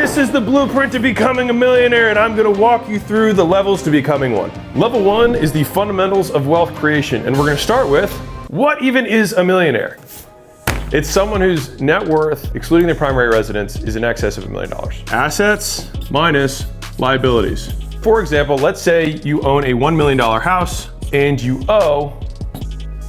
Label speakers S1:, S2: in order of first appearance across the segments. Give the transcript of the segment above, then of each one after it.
S1: This is the blueprint to becoming a millionaire, and I'm gonna walk you through the levels to becoming one. Level 1 is the fundamentals of wealth creation, and we're gonna start with, what even is a millionaire? It's someone whose net worth, excluding their primary residence, is in excess of $1 million. Assets minus liabilities. For example, let's say you own a $1 million house and you owe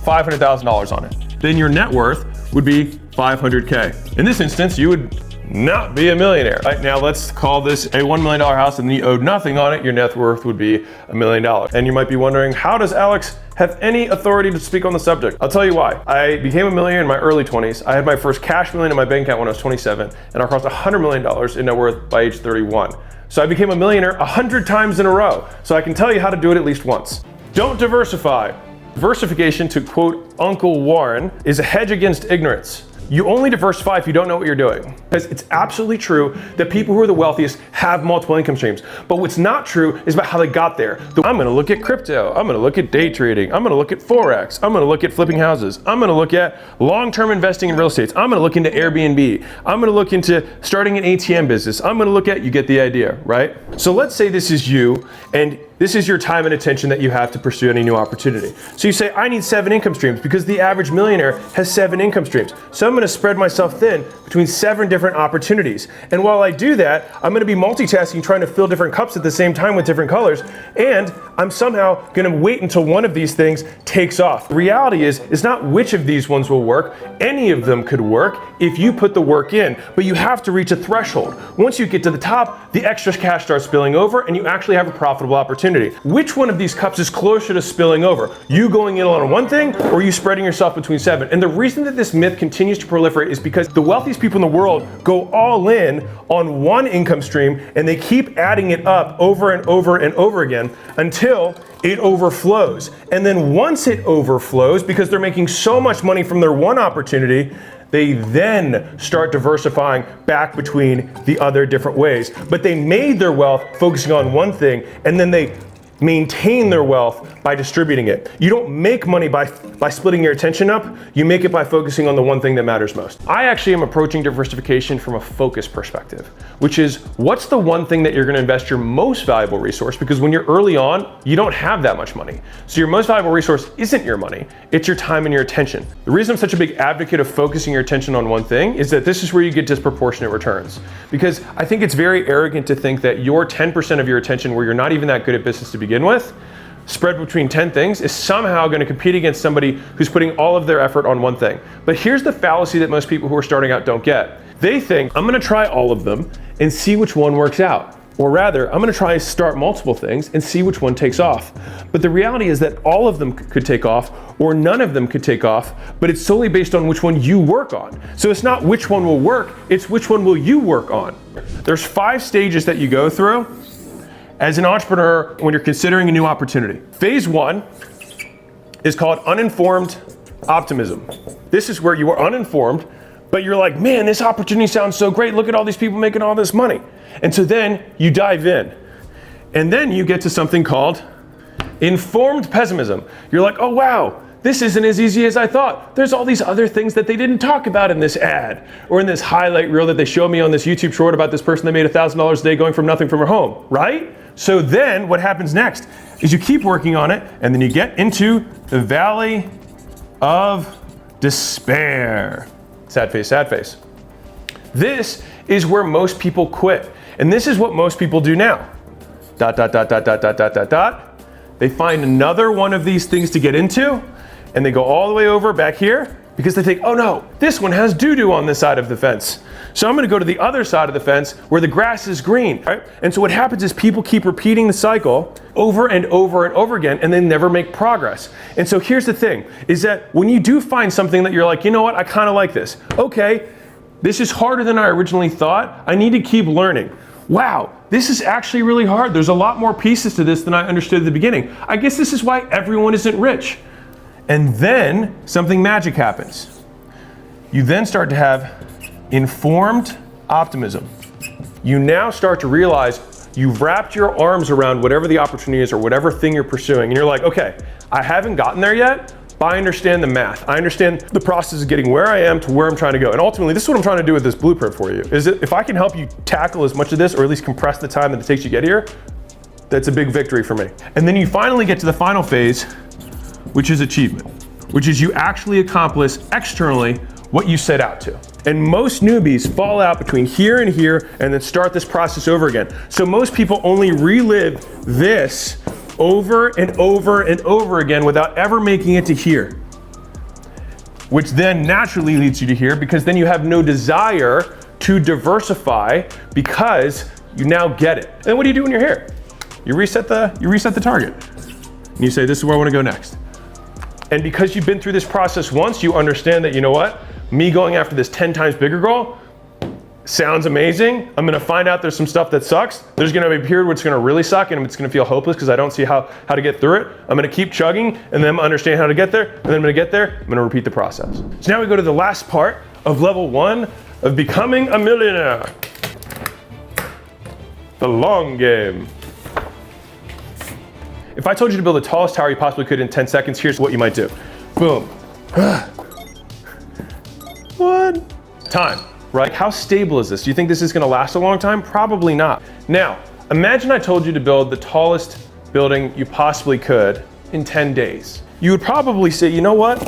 S1: $500,000 on it. Then your net worth would be $500K. In this instance, you would not be a millionaire. Right, now let's call this a $1 million house and you owed nothing on it, your net worth would be $1 million. And you might be wondering, how does Alex have any authority to speak on the subject? I'll tell you why. I became a millionaire in my early 20s. I had my first cash million in my bank account when I was 27, and I crossed $100 million in net worth by age 31. So I became a millionaire 100 times in a row. So I can tell you how to do it at least once. Don't diversify. Diversification, to quote Uncle Warren, is a hedge against ignorance. You only diversify if you don't know what you're doing. Because it's absolutely true that people who are the wealthiest have multiple income streams. But what's not true is about how they got there. I'm gonna look at crypto, I'm gonna look at day trading, I'm gonna look at Forex, I'm gonna look at flipping houses, I'm gonna look at long-term investing in real estate, I'm gonna look into Airbnb, I'm gonna look into starting an ATM business, I'm gonna look at, you get the idea, right? So let's say this is you, and this is your time and attention that you have to pursue any new opportunity. So you say, I need 7 income streams because the average millionaire has 7 income streams. So I'm gonna spread myself thin between 7 different opportunities. And while I do that, I'm gonna be multitasking, trying to fill different cups at the same time with different colors. And I'm somehow gonna wait until one of these things takes off. The reality is, it's not which of these ones will work. Any of them could work if you put the work in, but you have to reach a threshold. Once you get to the top, the extra cash starts spilling over and you actually have a profitable opportunity. Which one of these cups is closer to spilling over? You going in on one thing, or you spreading yourself between 7? And the reason that this myth continues to proliferate is because the wealthiest people in the world go all in on one income stream and they keep adding it up over and over and over again until it overflows. And then once it overflows, because they're making so much money from their one opportunity, they then start diversifying back between the other different ways. But they made their wealth focusing on one thing, and then they maintain their wealth by distributing it. You don't make money by splitting your attention up, you make it by focusing on the one thing that matters most. I actually am approaching diversification from a focus perspective, which is, what's the one thing that you're gonna invest your most valuable resource? Because when you're early on, you don't have that much money. So your most valuable resource isn't your money, it's your time and your attention. The reason I'm such a big advocate of focusing your attention on one thing is that this is where you get disproportionate returns. Because I think it's very arrogant to think that your 10% of your attention, where you're not even that good at business to begin with, spread between 10 things, is somehow going to compete against somebody who's putting all of their effort on one thing. But here's the fallacy that most people who are starting out don't get. They think, I'm going to try all of them and see which one works out. Or rather, I'm going to try and start multiple things and see which one takes off. But the reality is that all of them could take off, or none of them could take off, but it's solely based on which one you work on. So it's not which one will work, it's which one will you work on. There's 5 stages that you go through as an entrepreneur when you're considering a new opportunity. Phase 1 is called uninformed optimism. This is where you are uninformed, but you're like, man, this opportunity sounds so great. Look at all these people making all this money. And so then you dive in. And then you get to something called informed pessimism. You're like, oh wow, this isn't as easy as I thought. There's all these other things that they didn't talk about in this ad or in this highlight reel that they show me on this YouTube short about this person that made $1,000 a day going from nothing from her home, right? So then what happens next is you keep working on it, and then you get into the valley of despair. Sad face, sad face. This is where most people quit. And this is what most people do now. ... They find another one of these things to get into, and they go all the way over back here because they think, oh no, this one has doo-doo on this side of the fence. So I'm gonna go to the other side of the fence where the grass is green, right? And so what happens is people keep repeating the cycle over and over and over again, and they never make progress. And so here's the thing, is that when you do find something that you're like, you know what, I kinda like this. Okay, this is harder than I originally thought. I need to keep learning. Wow, this is actually really hard. There's a lot more pieces to this than I understood at the beginning. I guess this is why everyone isn't rich. And then something magic happens. You then start to have informed optimism. You now start to realize you've wrapped your arms around whatever the opportunity is or whatever thing you're pursuing, and you're like, okay, I haven't gotten there yet, But I understand the math. I understand the process of getting where I am to where I'm trying to go. And ultimately, this is what I'm trying to do with this blueprint for you, is that if I can help you tackle as much of this, or at least compress the time that it takes you to get here, that's a big victory for me. And then you finally get to the final phase, which is achievement, which is you actually accomplish externally what you set out to. And most newbies fall out between here and here and then start this process over again. So most people only relive this over and over and over again without ever making it to here, which then naturally leads you to here, because then you have no desire to diversify because you now get it. And what do you do when you're here? You reset the target. And you say, this is where I want to go next. And because you've been through this process once, you understand that, you know what? Me going after this 10 times bigger goal sounds amazing. I'm gonna find out there's some stuff that sucks. There's gonna be a period where it's gonna really suck and it's gonna feel hopeless because I don't see how to get through it. I'm gonna keep chugging and then understand how to get there. And then I'm gonna get there, I'm gonna repeat the process. So now we go to the last part of level 1 of becoming a millionaire. The long game. If I told you to build the tallest tower you possibly could in 10 seconds, here's what you might do. Boom. What? Time, right? How stable is this? Do you think this is gonna last a long time? Probably not. Now, imagine I told you to build the tallest building you possibly could in 10 days. You would probably say, you know what?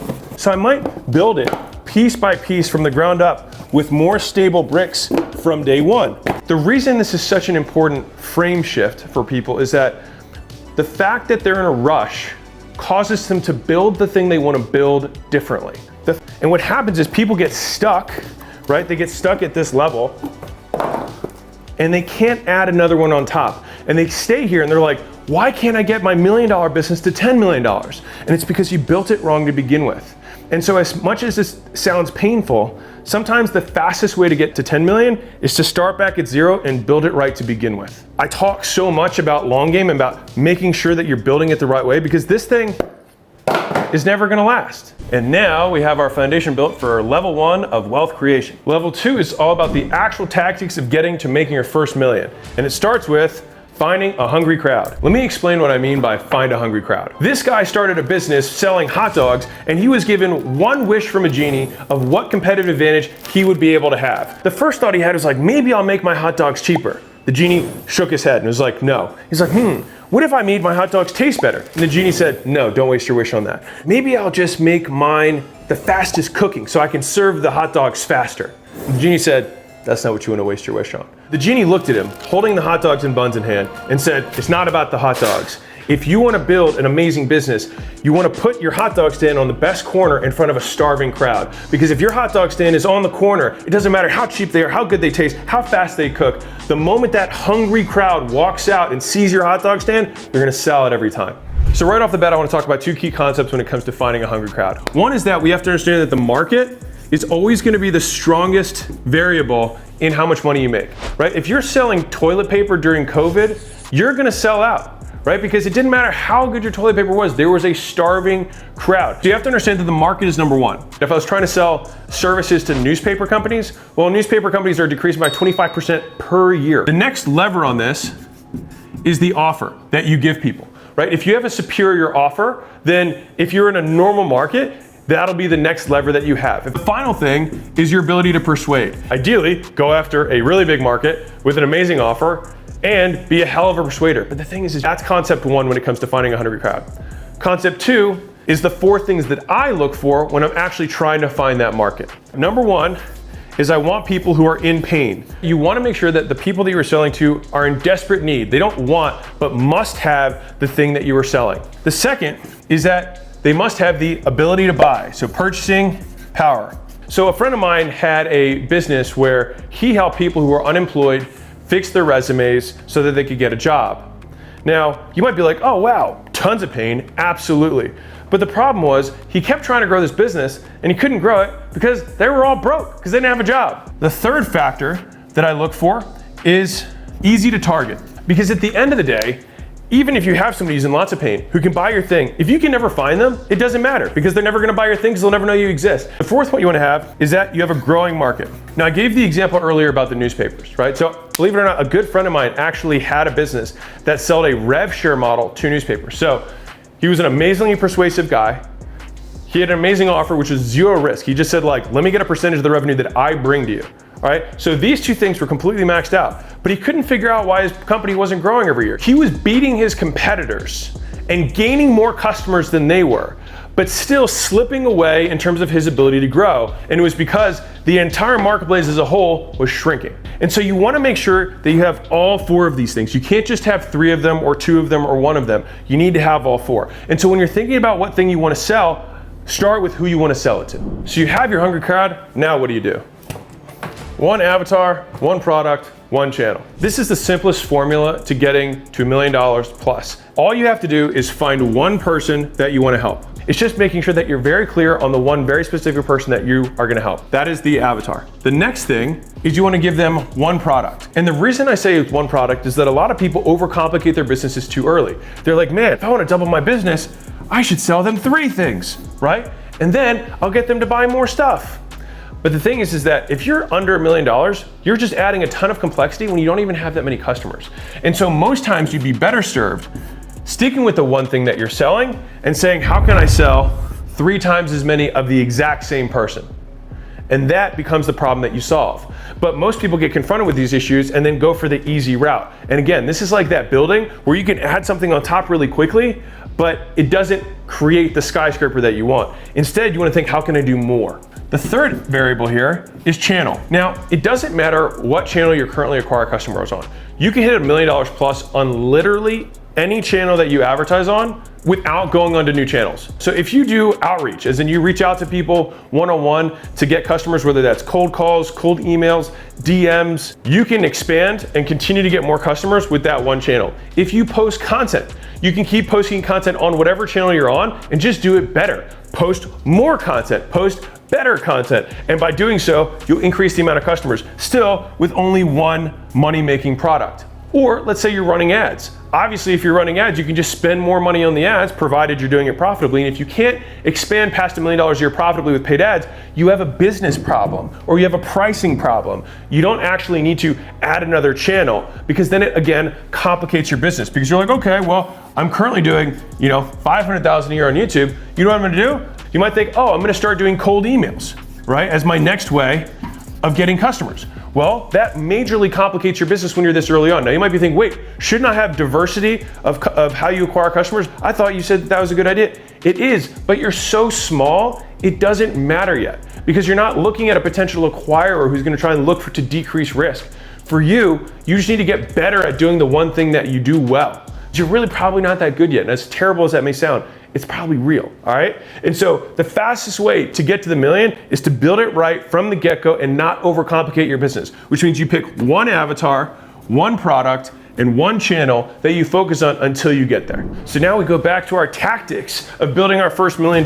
S1: So I might build it piece by piece from the ground up with more stable bricks from day one. The reason this is such an important frame shift for people is that the fact that they're in a rush causes them to build the thing they want to build differently. And what happens is people get stuck, right? They get stuck at this level and they can't add another one on top. And they stay here and they're like, why can't I get my $1 million business to $10 million? And it's because you built it wrong to begin with. And so as much as this sounds painful, sometimes the fastest way to get to 10 million is to start back at 0 and build it right to begin with. I talk so much about long game and about making sure that you're building it the right way, because this thing is never gonna last. And now we have our foundation built for level 1 of wealth creation. Level 2 is all about the actual tactics of getting to making your first million. And it starts with finding a hungry crowd. Let me explain what I mean by find a hungry crowd. This guy started a business selling hot dogs, and he was given one wish from a genie of what competitive advantage he would be able to have. The first thought he had was like, maybe I'll make my hot dogs cheaper. The genie shook his head and was like, no. He's like, what if I made my hot dogs taste better? And the genie said, no, don't waste your wish on that. Maybe I'll just make mine the fastest cooking so I can serve the hot dogs faster. And the genie said, that's not what you want to waste your wish on. The genie looked at him, holding the hot dogs and buns in hand, and said, it's not about the hot dogs. If you want to build an amazing business, you want to put your hot dog stand on the best corner in front of a starving crowd. Because if your hot dog stand is on the corner, it doesn't matter how cheap they are, how good they taste, how fast they cook. The moment that hungry crowd walks out and sees your hot dog stand, you're going to sell it every time. So right off the bat, I want to talk about 2 key concepts when it comes to finding a hungry crowd. One is that we have to understand that the market is always going to be the strongest variable in how much money you make, right? If you're selling toilet paper during COVID, you're going to sell out, right? Because it didn't matter how good your toilet paper was, there was a starving crowd. So you have to understand that the market is number one. If I was trying to sell services to newspaper companies, well, newspaper companies are decreasing by 25% per year. The next lever on this is the offer that you give people, right? If you have a superior offer, then if you're in a normal market, that'll be the next lever that you have. And the final thing is your ability to persuade. Ideally, go after a really big market with an amazing offer and be a hell of a persuader. But the thing is that's concept 1 when it comes to finding a hungry crowd. Concept 2 is the 4 things that I look for when I'm actually trying to find that market. Number 1 is I want people who are in pain. You want to make sure that the people that you're selling to are in desperate need. They don't want, but must have the thing that you are selling. The second is that they must have the ability to buy, so purchasing power. So a friend of mine had a business where he helped people who were unemployed fix their resumes so that they could get a job. Now, you might be like, oh wow, tons of pain, absolutely. But the problem was he kept trying to grow this business and he couldn't grow it because they were all broke because they didn't have a job. The third factor that I look for is easy to target, because at the end of the day, even if you have somebody who's in lots of pain who can buy your thing, if you can never find them, it doesn't matter because they're never gonna buy your thing because they'll never know you exist. The fourth point you wanna have is that you have a growing market. Now I gave the example earlier about the newspapers, right? So believe it or not, a good friend of mine actually had a business that sold a rev share model to newspapers. So he was an amazingly persuasive guy. He had an amazing offer, which was 0 risk. He just said like, let me get a percentage of the revenue that I bring to you. All right, so these 2 things were completely maxed out, but he couldn't figure out why his company wasn't growing every year. He was beating his competitors and gaining more customers than they were, but still slipping away in terms of his ability to grow. And it was because the entire marketplace as a whole was shrinking. And so you want to make sure that you have all 4 of these things. You can't just have 3 of them or 2 of them or 1 of them. You need to have all 4. And so when you're thinking about what thing you want to sell, start with who you want to sell it to. So you have your hungry crowd. Now what do? 1 avatar, 1 product, 1 channel. This is the simplest formula to getting to $1 million plus. All you have to do is find 1 person that you want to help. It's just making sure that you're very clear on the 1 very specific person that you are going to help. That is the avatar. The next thing is you want to give them 1 product. And the reason I say it's 1 product is that a lot of people overcomplicate their businesses too early. They're like, man, if I want to double my business, I should sell them 3 things, right? And then I'll get them to buy more stuff. But the thing is that if you're under $1 million, you're just adding a ton of complexity when you don't even have that many customers. And so most times you'd be better served sticking with the 1 thing that you're selling and saying, how can I sell 3 times as many of the exact same person? And that becomes the problem that you solve. But most people get confronted with these issues and then go for the easy route. And again, this is like that building where you can add something on top really quickly, but it doesn't create the skyscraper that you want. Instead, you want to think, how can I do more? The third variable here is channel. Now, it doesn't matter what channel you're currently acquiring customers on. You can hit $1 million plus on literally any channel that you advertise on without going onto new channels. So if you do outreach, as in you reach out to people one-on-one to get customers, whether that's cold calls, cold emails, DMs, you can expand and continue to get more customers with that 1 channel. If you post content, you can keep posting content on whatever channel you're on and just do it better. Post more content, post better content. And by doing so, you'll increase the amount of customers, still with only 1 money-making product. Or let's say you're running ads. Obviously, if you're running ads, you can just spend more money on the ads, provided you're doing it profitably. And if you can't expand past $1 million a year profitably with paid ads, you have a business problem or you have a pricing problem. You don't actually need to add another channel, because then it again complicates your business, because you're like, okay, well, I'm currently doing, $500,000 a year on YouTube. You know what I'm gonna do? You might think, oh, I'm gonna start doing cold emails, right? As my next way of getting customers. Well, that majorly complicates your business when you're this early on. Now you might be thinking, wait, shouldn't I have diversity of how you acquire customers? I thought you said that was a good idea. It is, but you're so small, it doesn't matter yet, because you're not looking at a potential acquirer who's gonna try and look to decrease risk. For you just need to get better at doing the 1 thing that you do well. You're really probably not that good yet, and as terrible as that may sound, it's probably real, all right? And so the fastest way to get to the million is to build it right from the get-go and not overcomplicate your business, which means you pick 1 avatar, 1 product, and 1 channel that you focus on until you get there. So now we go back to our tactics of building our first $1 million.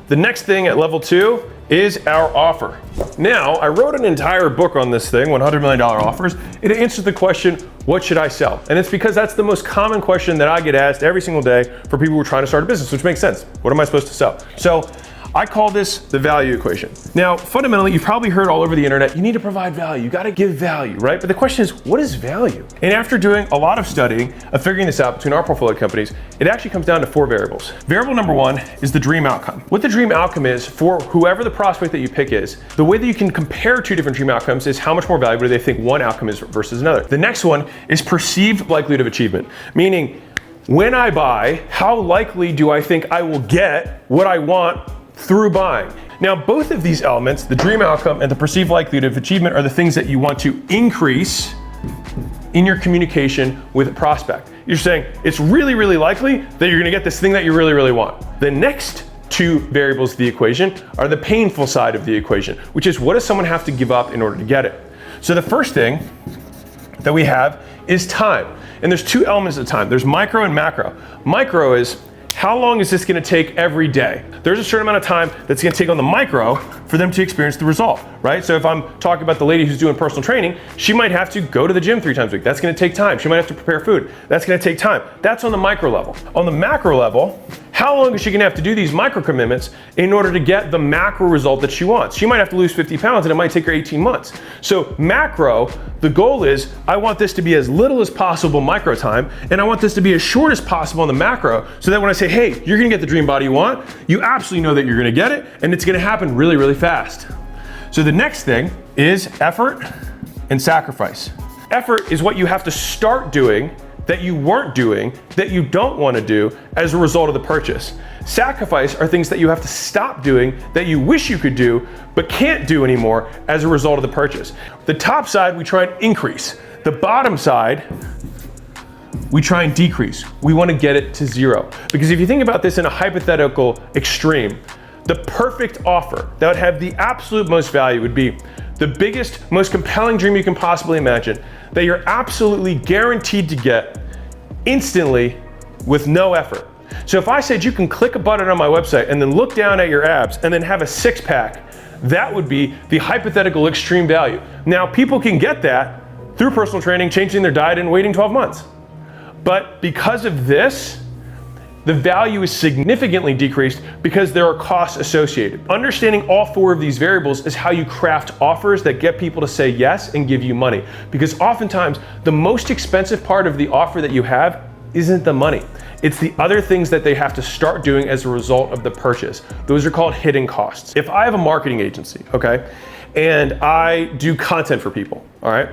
S1: The next thing at level 2 is our offer. Now, I wrote an entire book on this thing, $100 million offers. It answers the question, what should I sell? And it's because that's the most common question that I get asked every single day for people who are trying to start a business, which makes sense. What am I supposed to sell? So I call this the value equation. Now, fundamentally, you've probably heard all over the internet, you need to provide value. You gotta give value, right? But the question is, what is value? And after doing a lot of studying of figuring this out between our portfolio companies, it actually comes down to 4 variables. Variable number 1 is the dream outcome. What the dream outcome is for whoever the prospect that you pick is, the way that you can compare 2 different dream outcomes is how much more valuable do they think one outcome is versus another. The next one is perceived likelihood of achievement, meaning when I buy, how likely do I think I will get what I want through buying? Now, both of these elements, the dream outcome and the perceived likelihood of achievement, are the things that you want to increase in your communication with a prospect. You're saying it's really, really likely that you're gonna get this thing that you really, really want. The next 2 variables of the equation are the painful side of the equation, which is what does someone have to give up in order to get it? So the first thing that we have is time. And there's 2 elements of time. There's micro and macro. Micro is, how long is this gonna take every day? There's a certain amount of time that's gonna take on the micro for them to experience the result, right? So if I'm talking about the lady who's doing personal training, she might have to go to the gym 3 times a week. That's gonna take time. She might have to prepare food. That's gonna take time. That's on the micro level. On the macro level, How long is she gonna have to do these micro commitments in order to get the macro result that she wants? She might have to lose 50 pounds and it might take her 18 months. So macro, the goal is, I want this to be as little as possible micro time, and I want this to be as short as possible in the macro, so that when I say, hey, you're gonna get the dream body you want, you absolutely know that you're gonna get it, and it's gonna happen really, really fast. So the next thing is effort and sacrifice. Effort is what you have to start doing that you weren't doing, that you don't want to do as a result of the purchase. Sacrifice are things that you have to stop doing that you wish you could do, but can't do anymore as a result of the purchase. The top side, we try and increase. The bottom side, we try and decrease. We want to get it to zero. Because if you think about this in a hypothetical extreme, the perfect offer that would have the absolute most value would be the biggest, most compelling dream you can possibly imagine, that you're absolutely guaranteed to get instantly with no effort. So if I said you can click a button on my website and then look down at your abs and then have a six-pack, that would be the hypothetical extreme value. Now, people can get that through personal training, changing their diet, and waiting 12 months. But because of this, the value is significantly decreased because there are costs associated. Understanding all four of these variables is how you craft offers that get people to say yes and give you money. Because oftentimes, the most expensive part of the offer that you have isn't the money. It's the other things that they have to start doing as a result of the purchase. Those are called hidden costs. If I have a marketing agency, okay, and I do content for people, all right,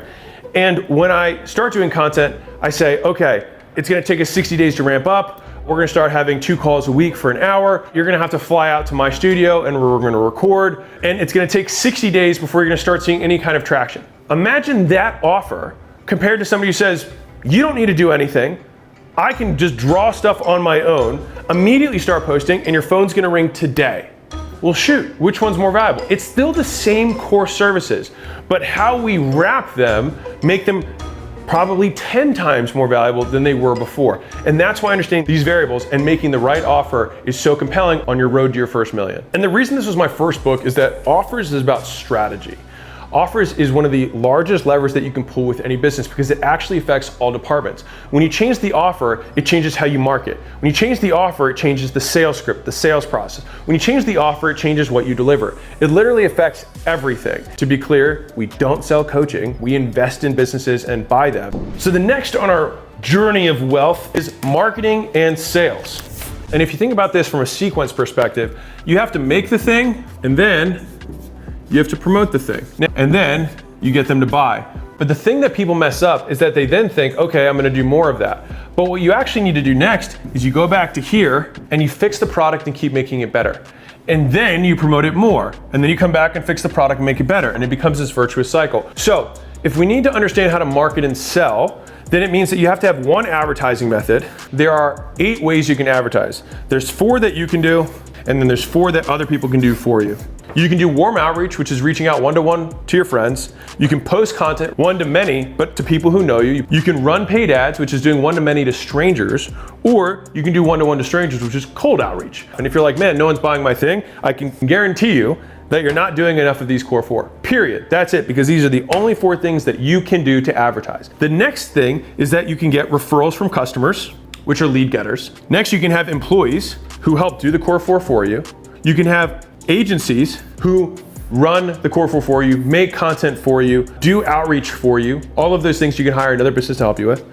S1: and when I start doing content, I say, okay, it's gonna take us 60 days to ramp up. We're gonna start having 2 calls a week for an hour. You're gonna have to fly out to my studio and we're gonna record. And it's gonna take 60 days before you're gonna start seeing any kind of traction. Imagine that offer compared to somebody who says, you don't need to do anything. I can just draw stuff on my own, immediately start posting, and your phone's gonna ring today. Well, shoot, which one's more valuable? It's still the same core services, but how we wrap them make them probably 10 times more valuable than they were before. And that's why understanding these variables and making the right offer is so compelling on your road to your first million. And the reason this was my first book is that Offers is about strategy. Offers is one of the largest levers that you can pull with any business because it actually affects all departments. When you change the offer, it changes how you market. When you change the offer, it changes the sales script, the sales process. When you change the offer, it changes what you deliver. It literally affects everything. To be clear, we don't sell coaching, we invest in businesses and buy them. So the next on our journey of wealth is marketing and sales. And if you think about this from a sequence perspective, you have to make the thing and then you have to promote the thing, and then you get them to buy. But the thing that people mess up is that they then think, okay, I'm gonna do more of that. But what you actually need to do next is you go back to here and you fix the product and keep making it better. And then you promote it more. And then you come back and fix the product and make it better. And it becomes this virtuous cycle. So if we need to understand how to market and sell, then it means that you have to have one advertising method. There are 8 ways you can advertise. There's 4 that you can do, and then there's 4 that other people can do for you. You can do warm outreach, which is reaching out one-to-one to your friends. You can post content one-to-many, but to people who know you. You can run paid ads, which is doing one-to-many to strangers, or you can do one-to-one to strangers, which is cold outreach. And if you're like, man, no one's buying my thing, I can guarantee you that you're not doing enough of these core 4. Period. That's it, because these are the only 4 things that you can do to advertise. The next thing is that you can get referrals from customers, which are lead getters. Next, you can have employees who help do the core 4 for you. You can have agencies who run the core 4 for you, make content for you, do outreach for you. All of those things you can hire another business to help you with.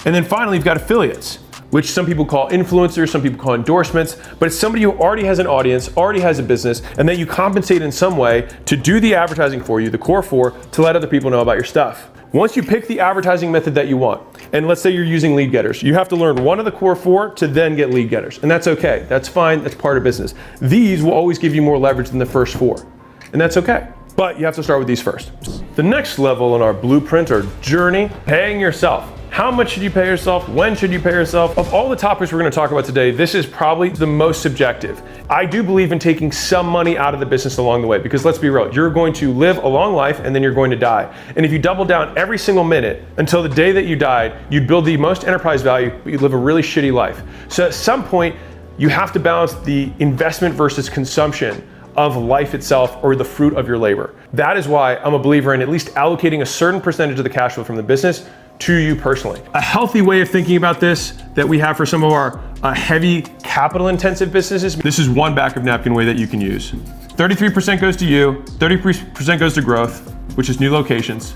S1: And then finally, you've got affiliates, which some people call influencers, some people call endorsements, but it's somebody who already has an audience, already has a business, and that you compensate in some way to do the advertising for you, the core 4, to let other people know about your stuff. Once you pick the advertising method that you want, and let's say you're using lead getters, you have to learn one of the core 4 to then get lead getters. And that's okay, that's fine, that's part of business. These will always give you more leverage than the first 4, and that's okay. But you have to start with these first. The next level in our blueprint or journey, paying yourself. How much should you pay yourself? When should you pay yourself? Of all the topics we're gonna talk about today, this is probably the most subjective. I do believe in taking some money out of the business along the way, because let's be real, you're going to live a long life and then you're going to die. And if you double down every single minute until the day that you died, you'd build the most enterprise value, but you'd live a really shitty life. So at some point, you have to balance the investment versus consumption of life itself or the fruit of your labor. That is why I'm a believer in at least allocating a certain percentage of the cash flow from the business to you personally. A healthy way of thinking about this that we have for some of our heavy capital intensive businesses, this is one backup napkin way that you can use. 33% goes to you, 30% goes to growth, which is new locations.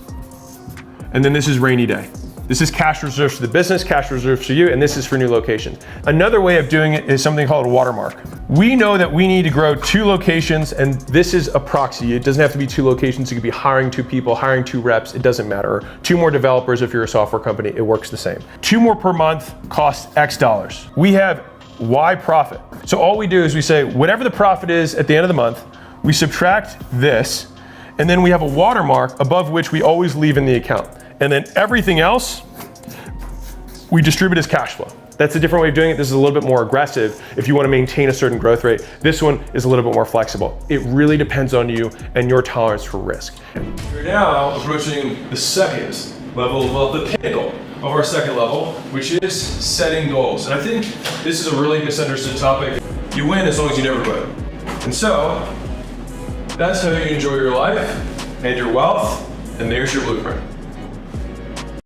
S1: And then this is rainy day. This is cash reserves for the business, cash reserves for you, and this is for new locations. Another way of doing it is something called a watermark. We know that we need to grow 2 locations, and this is a proxy. It doesn't have to be 2 locations. You could be hiring 2 people, hiring 2 reps, it doesn't matter. Or 2 more developers if you're a software company, it works the same. 2 more per month costs X dollars. We have Y profit. So all we do is we say, whatever the profit is at the end of the month, we subtract this, and then we have a watermark above which we always leave in the account. And then everything else, we distribute as cash flow. That's a different way of doing it. This is a little bit more aggressive if you want to maintain a certain growth rate. This one is a little bit more flexible. It really depends on you and your tolerance for risk. We're now approaching the second level of the pinnacle of our second level, which is setting goals. And I think this is a really misunderstood topic. You win as long as you never quit. And so, that's how you enjoy your life and your wealth, and there's your blueprint.